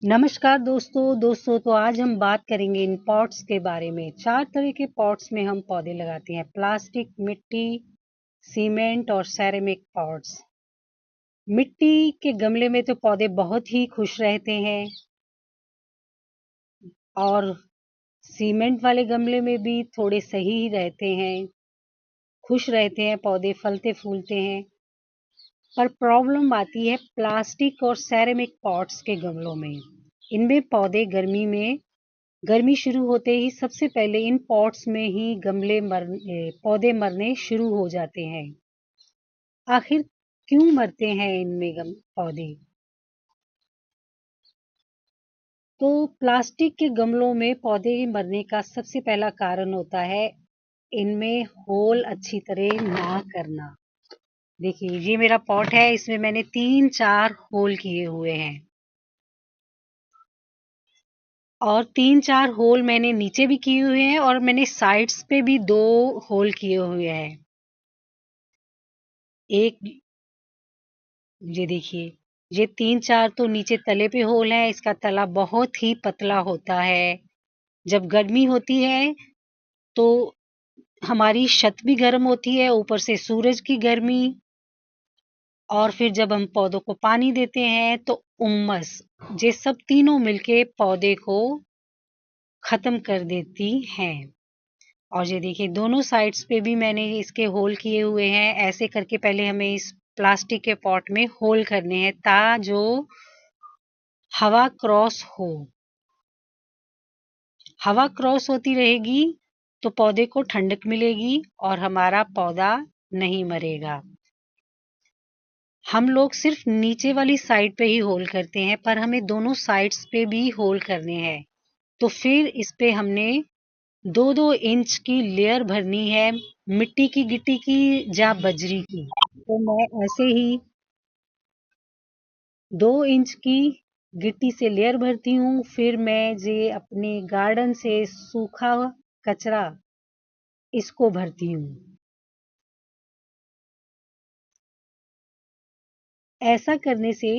नमस्कार दोस्तों तो आज हम बात करेंगे इन पॉट्स के बारे में। 4 तरह के पॉट्स में हम पौधे लगाते हैं: प्लास्टिक, मिट्टी, सीमेंट और सेरेमिक पॉट्स। मिट्टी के गमले में तो पौधे बहुत ही खुश रहते हैं और सीमेंट वाले गमले में भी थोड़े सही ही रहते हैं, खुश रहते हैं, पौधे फलते फूलते हैं। पर प्रॉब्लम आती है प्लास्टिक और सेरेमिक पॉट्स के गमलों में। इनमें गर्मी शुरू होते ही सबसे पहले इन पॉट्स में ही पौधे मरने शुरू हो जाते हैं। आखिर क्यों मरते हैं इनमें पौधे? तो प्लास्टिक के गमलों में पौधे मरने का सबसे पहला कारण होता है इनमें होल अच्छी तरह ना करना। देखिए, ये मेरा पॉट है, इसमें मैंने 3-4 होल किए हुए हैं और 3-4 होल मैंने नीचे भी किए हुए हैं और मैंने साइड्स पे भी 2 होल किए हुए हैं। एक ये देखिए, ये 3-4 तो नीचे तले पे होल है, इसका तला बहुत ही पतला होता है। जब गर्मी होती है तो हमारी छत भी गर्म होती है, ऊपर से सूरज की गर्मी और फिर जब हम पौधों को पानी देते हैं तो उमस, ये सब तीनों मिलके पौधे को खत्म कर देती हैं। और ये देखिए, दोनों साइड्स पे भी मैंने इसके होल किए हुए हैं। ऐसे करके पहले हमें इस प्लास्टिक के पॉट में होल करने हैं जो हवा क्रॉस हो। हवा क्रॉस होती रहेगी तो पौधे को ठंडक मिलेगी और हमारा पौधा नहीं मरेगा। हम लोग सिर्फ नीचे वाली साइड पे ही होल करते हैं, पर हमें दोनों साइड्स पे भी होल करने हैं। तो फिर इस पे हमने 2-2 इंच की लेयर भरनी है, मिट्टी की, गिट्टी की या बजरी की। तो मैं ऐसे ही 2 इंच की गिट्टी से लेयर भरती हूँ। फिर मैं ये अपने गार्डन से सूखा कचरा इसको भरती हूँ। ऐसा करने से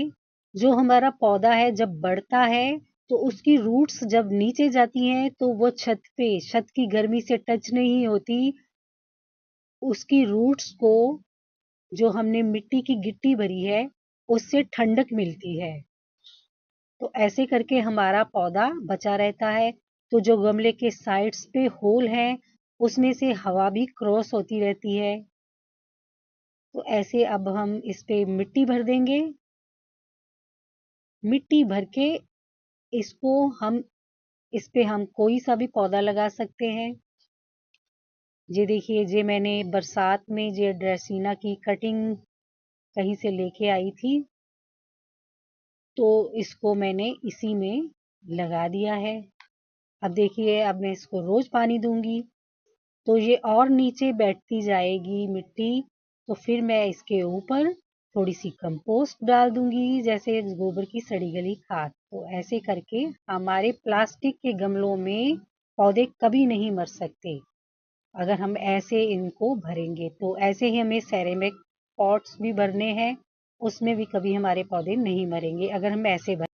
जो हमारा पौधा है जब बढ़ता है तो उसकी रूट्स जब नीचे जाती हैं तो वो छत की गर्मी से टच नहीं होती। उसकी रूट्स को जो हमने मिट्टी की गिट्टी भरी है उससे ठंडक मिलती है। तो ऐसे करके हमारा पौधा बचा रहता है। तो जो गमले के साइड्स पे होल हैं उसमें से हवा भी क्रॉस होती रहती है। तो ऐसे अब हम इस पे मिट्टी भर देंगे। मिट्टी भर के इसको हम इस पे हम कोई सा भी पौधा लगा सकते हैं। ये देखिए, ये मैंने बरसात में ये ड्रेसीना की कटिंग कहीं से लेके आई थी, तो इसको मैंने इसी में लगा दिया है। अब देखिए, अब मैं इसको रोज पानी दूंगी तो ये और नीचे बैठती जाएगी मिट्टी। तो फिर मैं इसके ऊपर थोड़ी सी कंपोस्ट डाल दूंगी, जैसे गोबर की सड़ी गली खाद। तो ऐसे करके हमारे प्लास्टिक के गमलों में पौधे कभी नहीं मर सकते अगर हम ऐसे इनको भरेंगे। तो ऐसे ही हमें सेरेमिक पॉट्स भी भरने हैं, उसमें भी कभी हमारे पौधे नहीं मरेंगे अगर हम ऐसे भर